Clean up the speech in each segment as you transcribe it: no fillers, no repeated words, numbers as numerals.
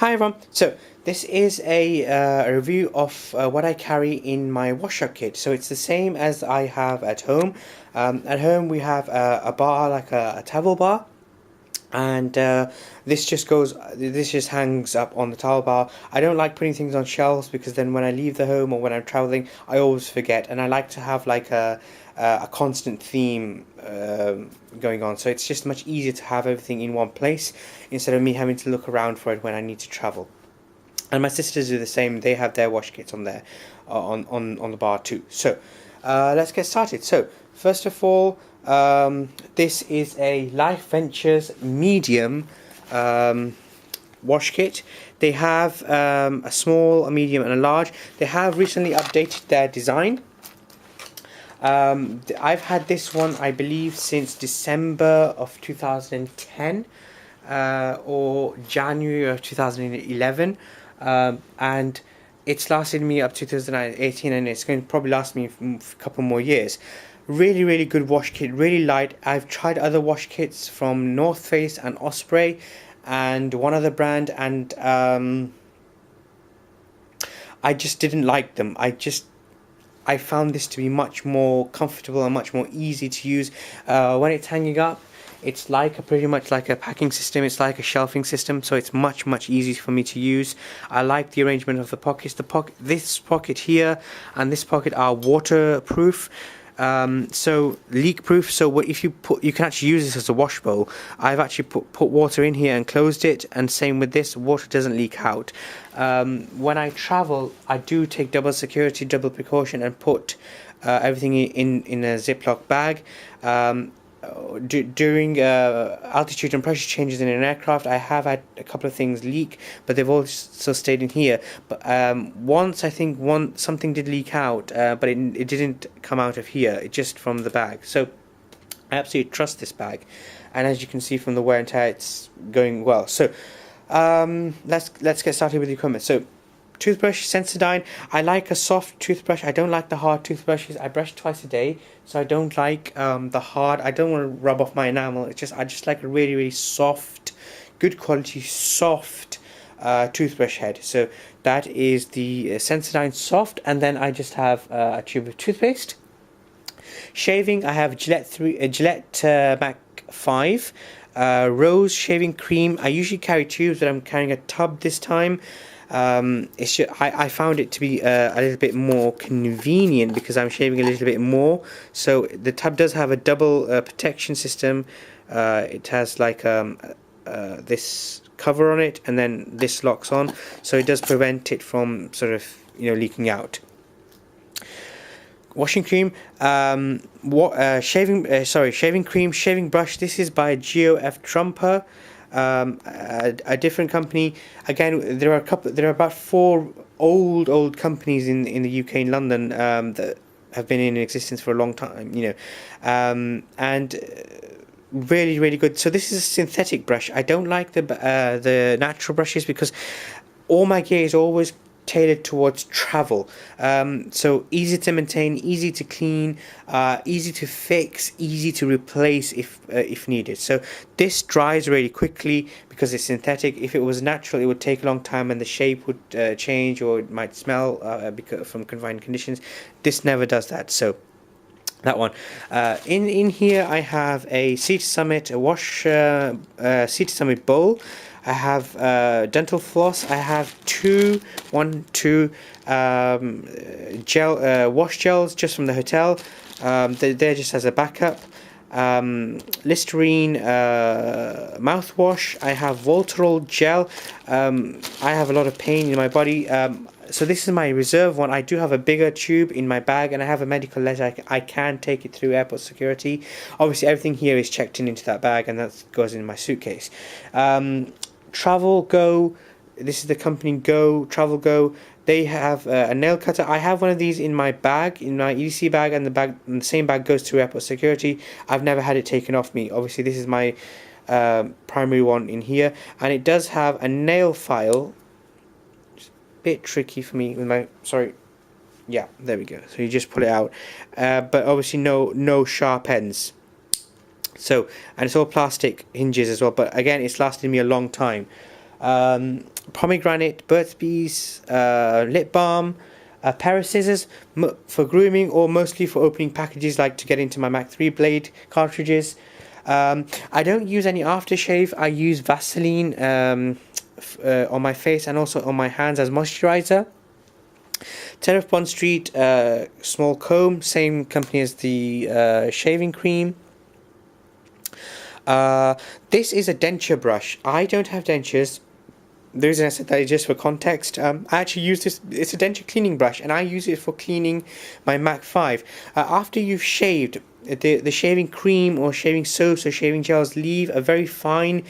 Hi everyone. So this is a review of what I carry in my wash-up kit. So it's the same as I have at home. At home we have a bar, like a towel bar, and this just hangs up on the towel bar. I don't like putting things on shelves because then when I leave the home or when I'm traveling, I always forget, and I like to have like a constant theme going on. So it's just much easier to have everything in one place instead of me having to look around for it when I need to travel. And my sisters do the same. They have their wash kits on there, on the bar too. So let's get started. So first of all, this is a Life Ventures medium wash kit. They have a small, a medium, and a large. They have recently updated their design. I've had this one, I believe, since December of 2010 or January of 2011, and it's lasted me up to 2018, and it's going to probably last me a couple more years. Really, really good wash kit, really light. I've tried other wash kits from North Face and Osprey and one other brand, and I just didn't like them. I found this to be much more comfortable and much more easy to use. When it's hanging up, it's like pretty much like a packing system. It's like a shelving system, so it's much easier for me to use. I like the arrangement of the pockets. This pocket here and this pocket are waterproof. So leak proof. So if you can actually use this as a wash bowl. I've actually put water in here and closed it, and same with this, water doesn't leak out. When I travel, I do take double security, double precaution, and put everything in a Ziploc bag. During altitude and pressure changes in an aircraft, I have had a couple of things leak, but they've also stayed in here. But once I think something did leak out, but it didn't come out of here. It just from the bag. So I absolutely trust this bag, and as you can see from the wear and tear, it's going well. So let's get started with the equipment. So toothbrush, Sensodyne. I like a soft toothbrush. I don't like the hard toothbrushes. I brush twice a day, so I don't like the hard. I don't want to rub off my enamel. I just like a really soft, good quality soft toothbrush head. So that is the Sensodyne soft, and then I just have a tube of toothpaste. Shaving, I have Gillette Mac 5 Rose shaving cream. I usually carry tubes, but I'm carrying a tub this time. I found it to be a little bit more convenient because I'm shaving a little bit more. So the tub does have a double protection system. It has like this cover on it, and then this locks on, so it does prevent it from sort of leaking out. Washing cream, shaving cream, shaving brush. This is by GOF Trumper. A different company. Again, there are about 4 old companies in the UK, in London, that have been in existence for a long time, and really good. So this is a synthetic brush. I don't like the natural brushes because all my gear is always tailored towards travel. So easy to maintain, easy to clean, easy to fix, easy to replace if needed. So this dries really quickly because it's synthetic. If it was natural, it would take a long time and the shape would change, or it might smell from confined conditions. This never does that. So that one. In here I have a Sea to Summit Sea to Summit bowl. I have dental floss. I have two wash gels just from the hotel. They're just as a backup. Listerine mouthwash. I have Voltarol gel. I have a lot of pain in my body. So this is my reserve one. I do have a bigger tube in my bag, and I have a medical letter. I can take it through airport security. Obviously everything here is checked into that bag, and that goes in my suitcase. Travel Go. This is the company Go, Travel Go. They have a nail cutter. I have one of these in my bag, in my EDC bag, and the same bag goes through airport security. I've never had it taken off me. Obviously this is my primary one in here, and it does have a nail file. It's a bit tricky for me with my, sorry. Yeah, there we go. So you just pull it out, but obviously no sharp ends. So, and it's all plastic hinges as well, but again, it's lasted me a long time. pomegranate, Burt's Bees, lip balm, a pair of scissors for grooming or mostly for opening packages, like to get into my Mac 3 blade cartridges. I don't use any aftershave. I use Vaseline on my face and also on my hands as moisturizer. Tariff Bond Street small comb, same company as the shaving cream. This is a denture brush. I don't have dentures. The reason I said that is just for context. I actually use this. It's a denture cleaning brush, and I use it for cleaning my Mac 5. After you've shaved, the shaving cream or shaving soaps or shaving gels leave a very fine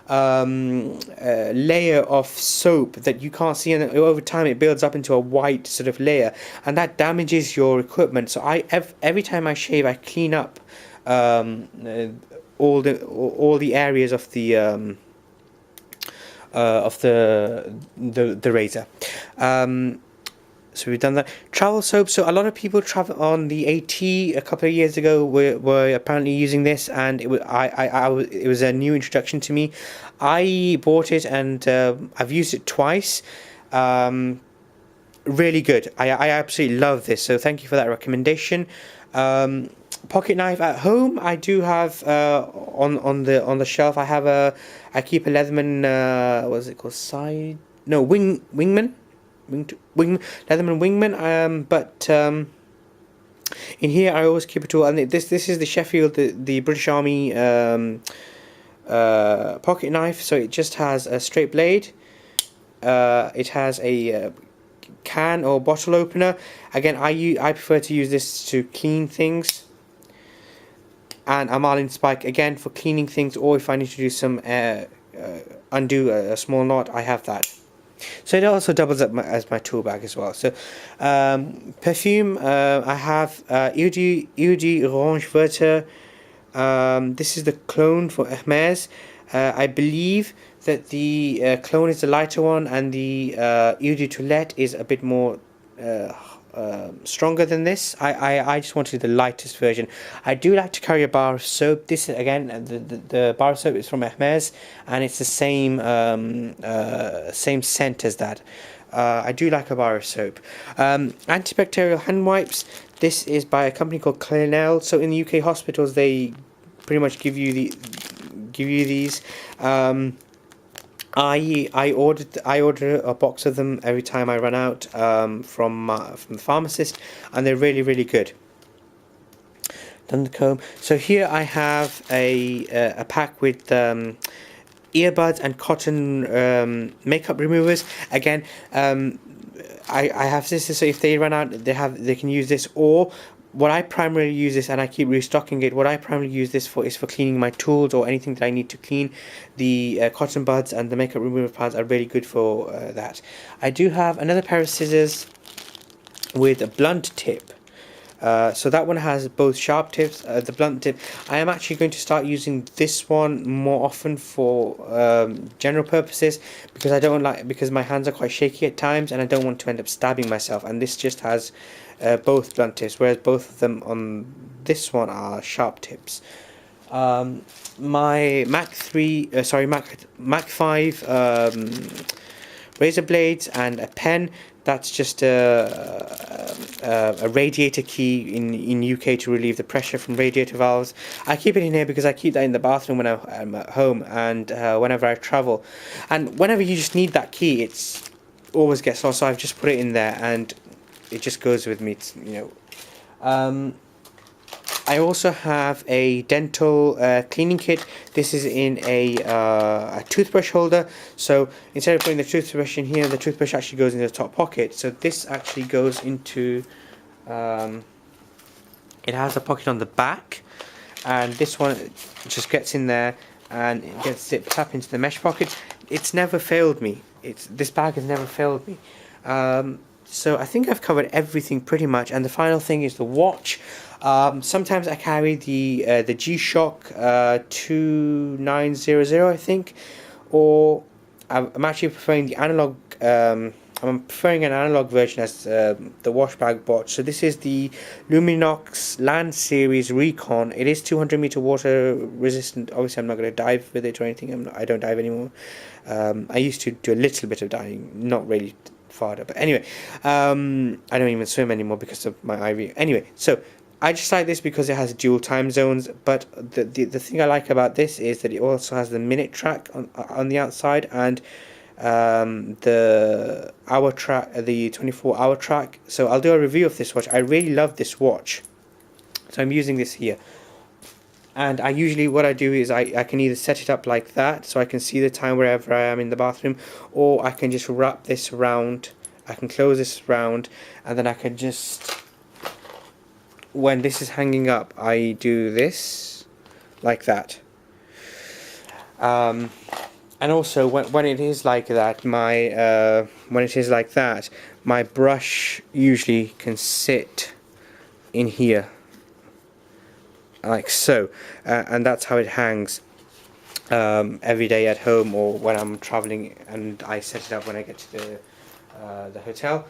layer of soap that you can't see, and over time it builds up into a white sort of layer, and that damages your equipment. So every time I shave, I clean up all the areas of the razor. So we've done that. Travel soap. So a lot of people travel on the AT a couple of years ago were apparently using this, and it was a new introduction to me. I bought it and I've used it twice. Really good. I absolutely love this. So thank you for that recommendation. Pocket knife at home. I do have on the shelf. I keep a Leatherman. What is it called? Wingman. Leatherman Wingman. But in here I always keep a tool, and this is the Sheffield, the British Army pocket knife. So it just has a straight blade. It has a can or bottle opener. Again, I prefer to use this to clean things. And a marlin spike again for cleaning things, or if I need to do some undo a small knot, I have that. So it also doubles up as my tool bag as well. So perfume, I have Eau de Orange Verte. This is the clone for Hermes. I believe that the clone is the lighter one, and the Eau de Toilette is a bit more stronger than this. I just wanted the lightest version. I do like to carry a bar of soap. This again, the bar of soap is from Hermes, and it's the same same scent as that. I do like a bar of soap. Antibacterial hand wipes. This is by a company called Clinell. So in the UK hospitals, they pretty much give you these. I order a box of them every time I run out from the pharmacist, and they're really good. Done the comb. So here I have a pack with earbuds and cotton makeup removers. Again, I have this, so if they run out, they can use this. Or what I primarily use this, and I keep restocking it, what I primarily use this for is for cleaning my tools or anything that I need to clean. The cotton buds and the makeup remover pads are really good for that. I do have another pair of scissors with a blunt tip. So that one has both sharp tips. The blunt tip, I am actually going to start using this one more often for general purposes, because my hands are quite shaky at times, and I don't want to end up stabbing myself. And this just has both blunt tips, whereas both of them on this one are sharp tips. My Mac 5 razor blades and a pen. That's just a radiator key in UK to relieve the pressure from radiator valves. I keep it in here because I keep that in the bathroom when I'm at home, and whenever I travel. And whenever you just need that key, it's always gets lost. So I've just put it in there, and it just goes with me. I also have a dental cleaning kit. This is in a toothbrush holder. So instead of putting the toothbrush in here, the toothbrush actually goes in the top pocket. So this actually goes into, it has a pocket on the back, and this one just gets in there, and it gets zipped up into the mesh pocket. It's never failed me. This bag has never failed me. So I think I've covered everything pretty much. And the final thing is the watch. Sometimes I carry the G-Shock 2900, I think, or I'm actually preferring the analog I'm preferring an analog version as the wash bag bot. So this is the Luminox Land Series Recon. It is 200-meter water resistant. Obviously, I'm not going to dive with it or anything. I don't dive anymore. I used to do a little bit of diving, not really farther. But anyway, I don't even swim anymore because of my IV. Anyway, so I just like this because it has dual time zones. But the thing I like about this is that it also has the minute track on the outside, and the hour track, the 24-hour track. So I'll do a review of this watch. I really love this watch, so I'm using this here. And I usually, what I do is I can either set it up like that so I can see the time wherever I am in the bathroom, or I can just wrap this around. I can close this around, and then I can just, when this is hanging up, I do this like that. And also when it is like that, my brush usually can sit in here like so, and that's how it hangs every day at home or when I'm traveling, and I set it up when I get to the hotel,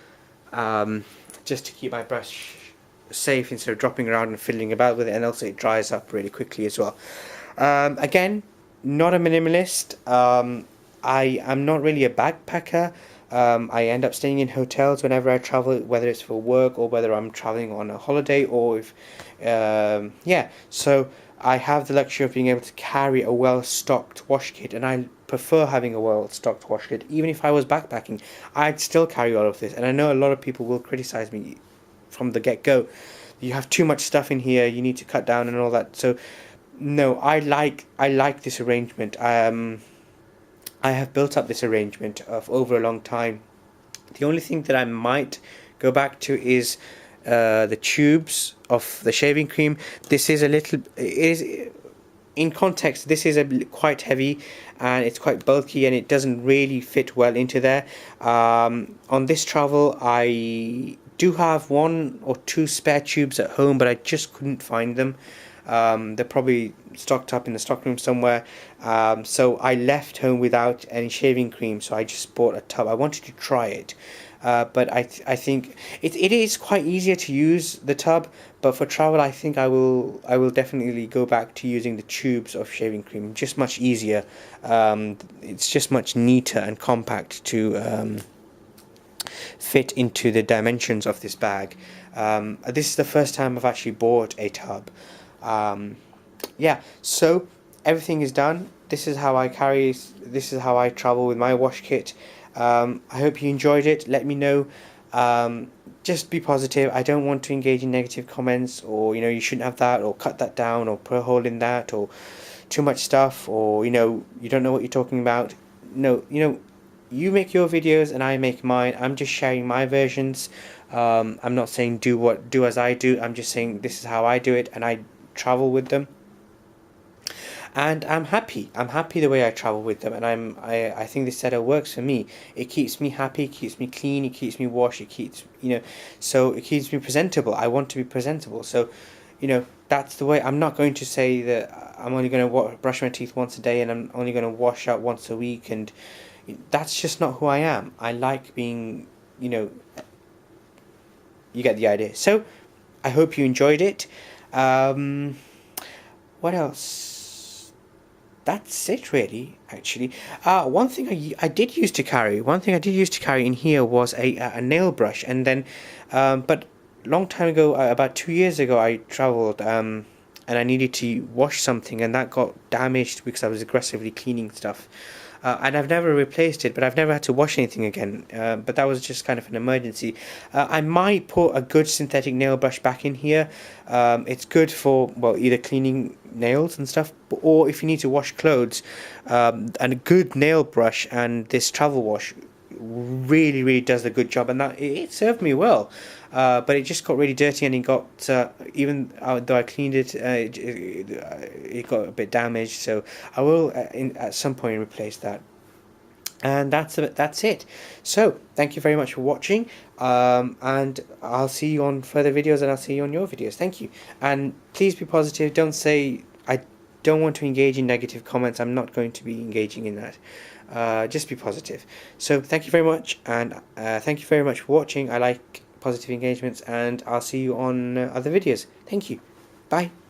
just to keep my brush safe instead of dropping around and fiddling about with it, and also it dries up really quickly as well. Again, not a minimalist. I am not really a backpacker. I end up staying in hotels whenever I travel, whether it's for work or whether I'm traveling on a holiday, or if so I have the luxury of being able to carry a well-stocked wash kit, and I prefer having a well-stocked wash kit. Even if I was backpacking, I'd still carry all of this, and I know a lot of people will criticize me from the get-go. You have too much stuff in here, you need to cut down and all that. So no, I like this arrangement. I have built up this arrangement of over a long time. The only thing that I might go back to is the tubes of the shaving cream. This is in context, this is quite heavy and it's quite bulky, and it doesn't really fit well into there. On this travel, I do have 1 or 2 spare tubes at home, but I just couldn't find them. They're probably stocked up in the stockroom somewhere. So I left home without any shaving cream, so I just bought a tub. I wanted to try it, but I think it is quite easier to use the tub. But for travel, I think I will definitely go back to using the tubes of shaving cream. Just much easier. It's just much neater and compact to fit into the dimensions of this bag. This is the first time I've actually bought a tub. Yeah, so everything is done. This is how I travel with my wash kit. I hope you enjoyed it. Let me know. Just be positive. I don't want to engage in negative comments, or you shouldn't have that, or cut that down, or put a hole in that, or too much stuff, or you don't know what you're talking about. No, you make your videos and I make mine. I'm just sharing my versions. I'm not saying do as I do. I'm just saying this is how I do it, and I travel with them, and I'm happy the way I travel with them, and I think this setup works for me. It keeps me happy, it keeps me clean, it keeps me washed, it keeps so it keeps me presentable. I want to be presentable, so that's the way. I'm not going to say that I'm only going to brush my teeth once a day and I'm only going to wash out once a week, and that's just not who I am. I like being, you get the idea. So I hope you enjoyed it. What else? That's it really, actually. One thing I did used to carry in here was a nail brush, and then but long time ago, about 2 years ago, I traveled and I needed to wash something, and that got damaged because I was aggressively cleaning stuff. And I've never replaced it, but I've never had to wash anything again. But that was just kind of an emergency. I might put a good synthetic nail brush back in here. It's good for, well, either cleaning nails and stuff, or if you need to wash clothes. And a good nail brush and this travel wash really does a good job, and that it served me well. But it just got really dirty, and it got even though I cleaned it, it got a bit damaged. So I will at some point replace that. And that's it. So thank you very much for watching, and I'll see you on further videos, and I'll see you on your videos. Thank you, and please be positive. Don't say don't want to engage in negative comments, I'm not going to be engaging in that. Just be positive. So thank you very much, and thank you very much for watching. I like positive engagements, and I'll see you on other videos. Thank you. Bye.